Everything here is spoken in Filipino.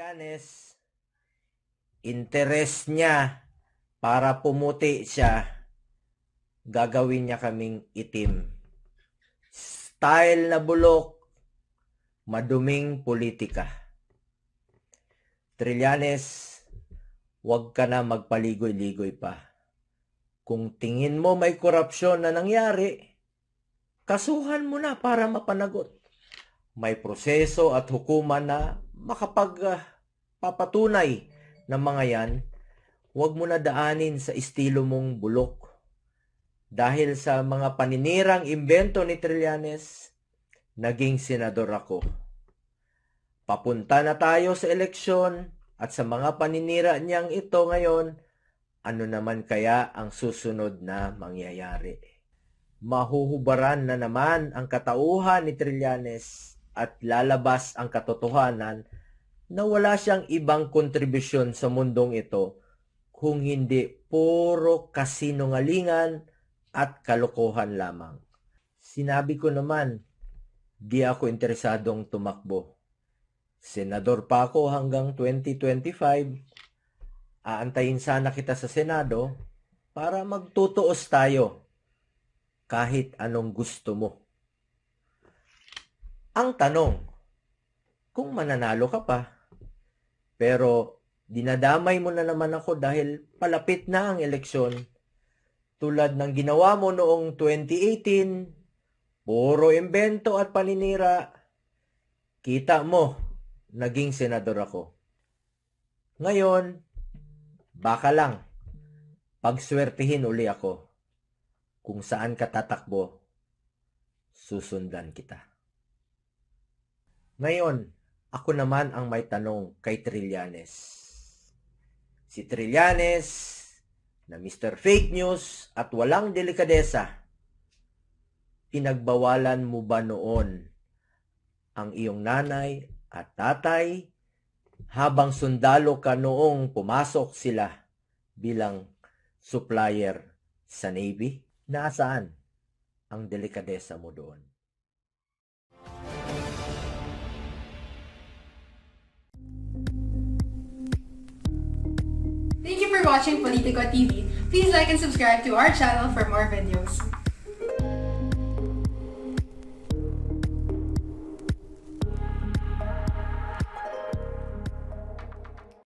Trillanes, interest niya para pumuti siya, gagawin niya kaming itim. Style na bulok, maduming politika. Trillanes, huwag ka na magpaligoy-ligoy pa. Kung tingin mo may korupsyon na nangyari, kasuhan mo na para mapanagot. May proseso at hukuman na makapagpapatunay ng mga yan. Huwag mo na daanin sa estilo mong bulok. Dahil sa mga paninirang imbento ni Trillanes, naging senador ako. Papunta na tayo sa eleksyon at sa mga paninira niyang ito ngayon, ano naman kaya ang susunod na mangyayari? Mahuhubaran na naman ang katauhan ni Trillanes at lalabas ang katotohanan na wala siyang ibang kontribusyon sa mundong ito kung hindi puro kasinungalingan at kalokohan lamang. Sinabi ko naman, di ako interesadong tumakbo. Senador pa ako hanggang 2025. Aantayin sana kita sa Senado para magtutuos tayo kahit anong gusto mo. Ang tanong, kung mananalo ka pa, pero dinadamay mo na naman ako dahil palapit na ang eleksyon, tulad ng ginawa mo noong 2018, puro imbento at paninira, kita mo, naging senador ako. Ngayon, baka lang, pagswertihin uli ako. Kung saan ka tatakbo, susundan kita. Ngayon, ako naman ang may tanong kay Trillanes. Si Trillanes, na Mr. Fake News at walang delikadesa, pinagbawalan mo ba noon ang iyong nanay at tatay habang sundalo ka noong pumasok sila bilang supplier sa Navy? Nasaan ang delikadesa mo doon? Thank you for watching Politico TV. Please like and subscribe to our channel for more videos.